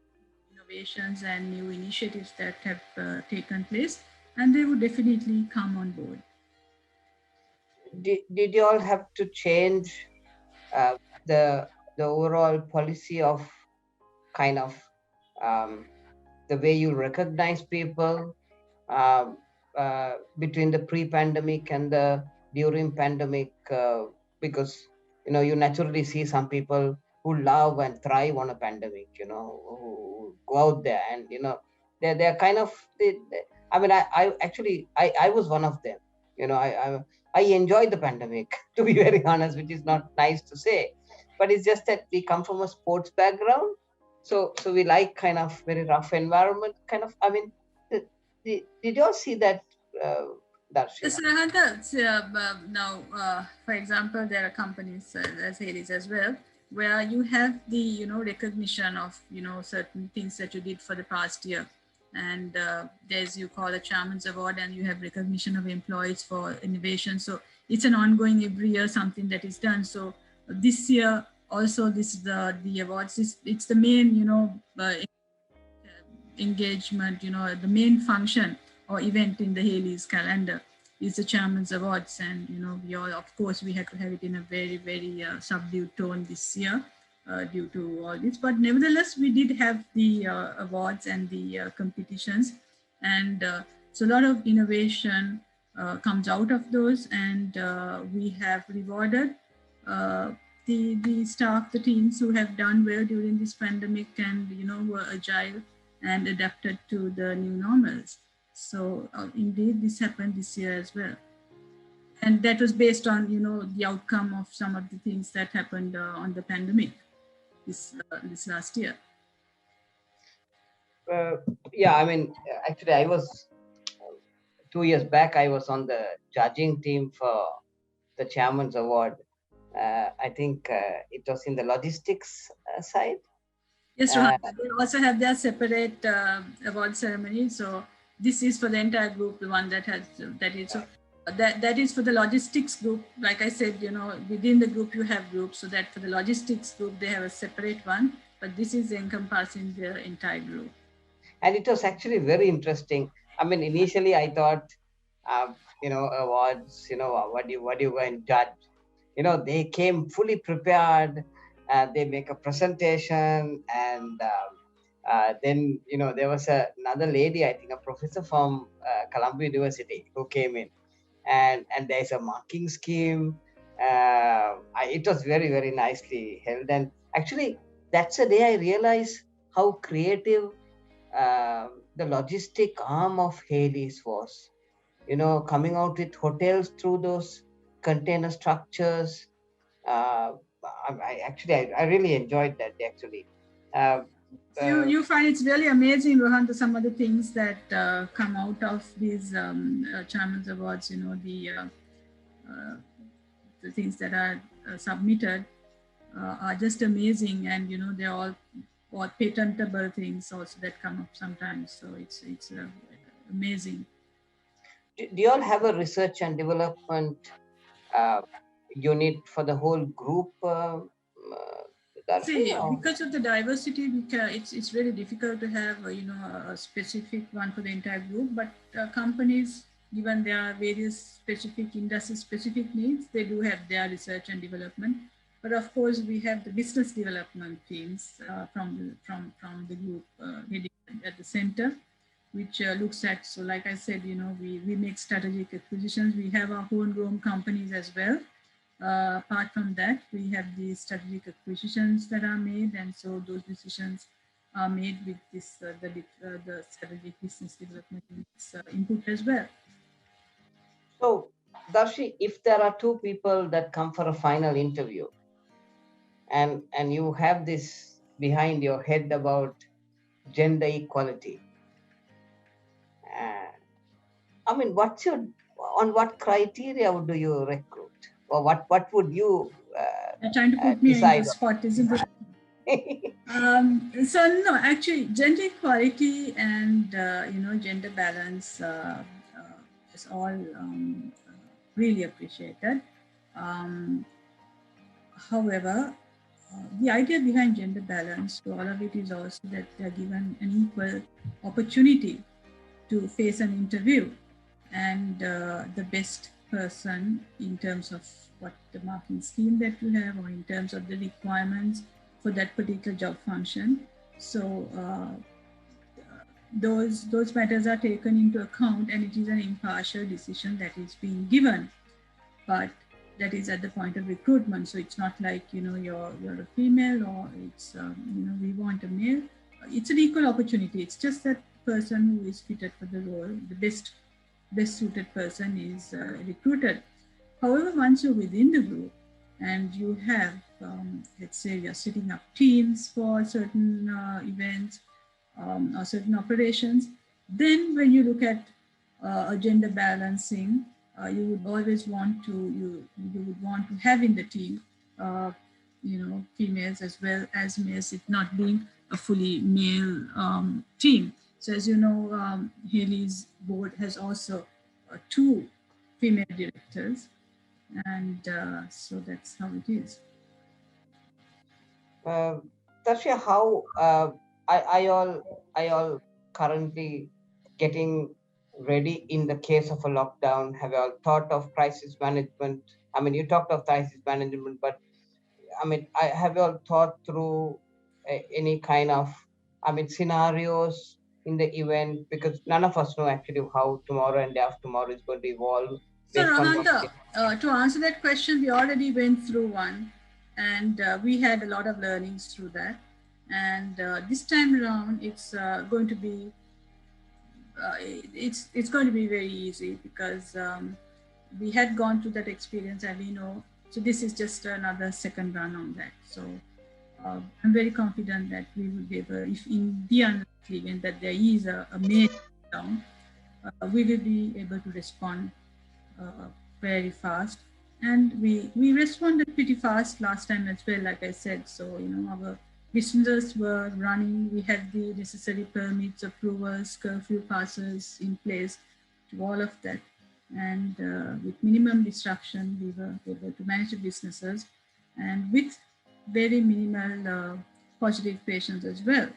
innovations and new initiatives that have taken place, and they would definitely come on board. did you all have to change uh, the overall policy of kind of um, the way you recognize people um, between the pre-pandemic and the during pandemic, because you naturally see some people who love and thrive on a pandemic, who go out there and they're kind of I mean, I actually I was one of them. I enjoyed the pandemic to be very honest, which is not nice to say, but it's just that we come from a sports background, so we like kind of very rough environment kind of. I mean, did you all see that, uh, Darshi? Yes, Rahanta, now, for example, there are companies as Aries as well, where you have the recognition of certain things that you did for the past year, and there's you call a chairman's award, and you have recognition of employees for innovation. So it's an ongoing every year something that is done. So this year also this the awards is it's the main engagement, the main function or event in the Haley's calendar is the Chairman's Awards. And, we all, of course, we had to have it in a very, very subdued tone this year due to all this. But nevertheless, we did have the awards and the competitions. And so a lot of innovation comes out of those. And we have rewarded uh, the staff, the teams who have done well during this pandemic and, were agile and adapted to the new normals. So indeed, this happened this year as well, and that was based on the outcome of some of the things that happened on the pandemic this last year. Uh, yeah, I mean, actually, I was 2 years back. I was on the judging team for the Chairman's Award. I think it was in the logistics side. Yes, Rohan. Uh, They also have their separate award ceremony. So this is for the entire group, the one that has that is so that is for the logistics group. Like I said, within the group you have groups, so that for the logistics group they have a separate one, but this is encompassing the entire group. And it was actually very interesting. I mean, initially I thought, awards, what do you go and judge? They came fully prepared. They make a presentation, and then there was another lady, I think a professor from Columbia University, who came in, and there's a marking scheme. It was very, very nicely held, and actually that's the day I realized how creative the logistic arm of Hayleys was. Coming out with hotels through those container structures. uh, I really enjoyed that, actually. uh, You uh, you find it's really amazing, Rohan, some of the things that come out of these Chairman's Awards. Uh, the things that are submitted are just amazing, and they're all or patentable things also that come up sometimes. So it's amazing. do you all have a research and development uh, unit for the whole group, Darshi, See, or? because of the diversity, it's really difficult to have a specific one for the entire group. But companies, given their various specific industry specific needs, they do have their research and development. But of course, we have the business development teams from the group heading at the center, which looks at, so like I said, we make strategic acquisitions. We have our homegrown companies as well. Apart from that, we have the strategic acquisitions that are made, and so those decisions are made with this the strategic business development input as well. So, Darshi, if there are two people that come for a final interview, and you have this behind your head about gender equality, uh, I mean, on what criteria do you recruit, or what would you They're trying to put me into decide a spot, isn't it? on? So no, actually, gender equality and gender balance is all really appreciated. Um, However, the idea behind gender balance to all of it is also that they are given an equal opportunity to face an interview, and the best person in terms of what the marking scheme that you have, or in terms of the requirements for that particular job function. So those matters are taken into account, and it is an impartial decision that is being given. But that is at the point of recruitment, so it's not like you're a female, or it's we want a male. It's an equal opportunity. It's just that person who is fitted for the role, the best suited person is recruited. However, once you're within the group and you have, let's say, you're setting up teams for certain events or certain operations, then when you look at a gender balancing, you would always want to you would want to have in the team, females as well as males, it not being a fully male team. So as you know, Haley's board has also two female directors, and so that's how it is. uh, Darshia, how I all currently getting ready in the case of a lockdown? Have you all thought of crisis management? I mean, you talked of crisis management, but I mean, I have you all thought through any kind of, I mean, scenarios in the event, because none of us know actually how tomorrow and day after tomorrow is going to evolve So based on what. Rohanta, to answer that question, we already went through one, and we had a lot of learnings through that. And this time around, it's going to be it's going to be very easy, because we had gone through that experience, and we know. So this is just another second run on that. So I'm very confident that we will be able, if in the unlikely event that there is a major down, we will be able to respond uh, very fast. And we responded pretty fast last time as well, like I said. So our businesses were running. We had the necessary permits, approvals, curfew passes in place to all of that. And with minimum disruption, we were able to manage the businesses and with very minimal positive patients as well.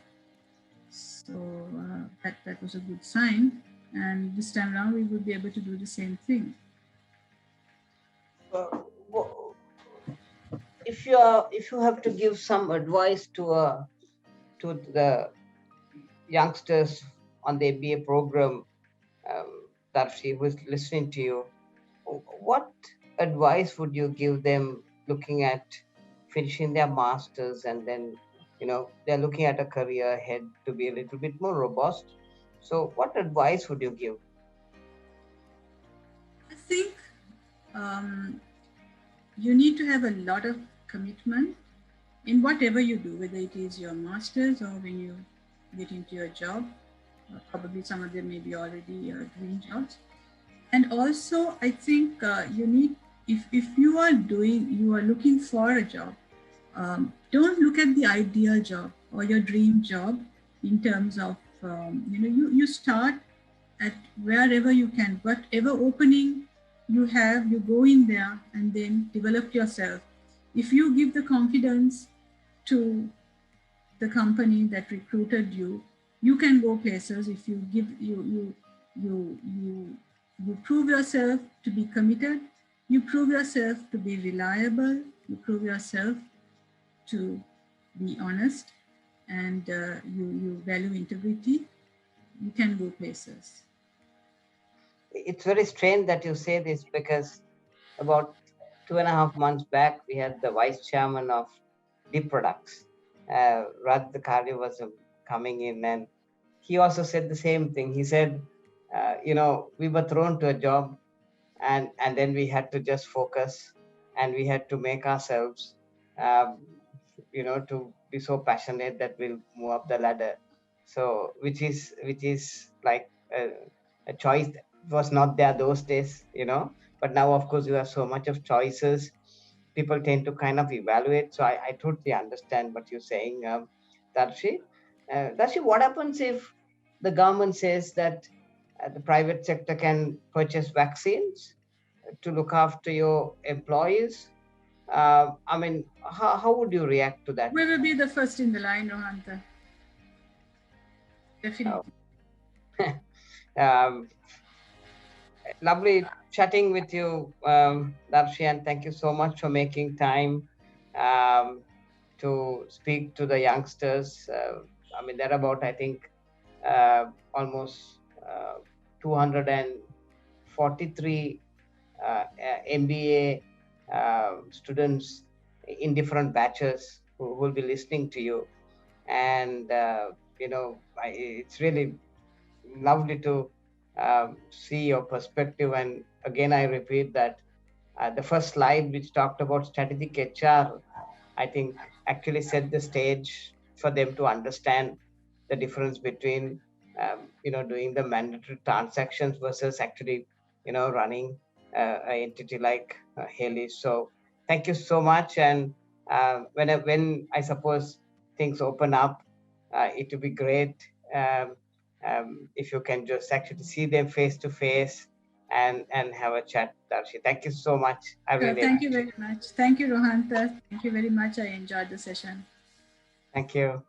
So that was a good sign. And this time around, we will be able to do the same thing. If you have to give some advice to the youngsters on the MBA program, Darshi, who is listening to you, what advice would you give them looking at finishing their masters, and then they're looking at a career ahead to be a little bit more robust? So what advice would you give? I think um, you need to have a lot of commitment in whatever you do, whether it is your master's or when you get into your job. Probably some of them may be already doing jobs. And also, I think you need, if you are looking for a job, don't look at the ideal job or your dream job in terms of, you start at wherever you can, whatever opening you have, you go in there and then develop yourself. If you give the confidence to the company that recruited you, you can go places. If you give you prove yourself to be committed, you prove yourself to be reliable, you prove yourself to be honest, and you value integrity, you can go places. It's very strange that you say this, because about 2.5 months back, we had the vice chairman of Deep Products, Raj Karya, was coming in, and he also said the same thing. He said, we were thrown to a job, and then we had to just focus, and we had to make ourselves, um, to be so passionate that we'll move up the ladder. So which is like a choice that was not there those days. But now, of course, you have so much of choices. People tend to kind of evaluate. So I totally understand what you're saying, Darshi. Darshi, what happens if the government says that the private sector can purchase vaccines to look after your employees? I mean, how would you react to that? We will be the first in the line, Rohanta. Uh, Definitely. um, Lovely chatting with you, Darshi, and thank you so much for making time um, to speak to the youngsters. I mean, they're about, I think, almost uh, 243 MBA students in different batches who will be listening to you. And, it's really lovely to see your perspective. And again, I repeat that the first slide, which talked about strategic HR, I think actually set the stage for them to understand the difference between, doing the mandatory transactions versus actually, running an entity like Hayleys. So thank you so much. And when I suppose things open up, it would be great um, if you can just actually see them face to face and have a chat, Darshi. Thank you so much. I Sure. really Thank you appreciate very much. Thank you, Rohanta. Thank you very much. I enjoyed the session. it. Thank you.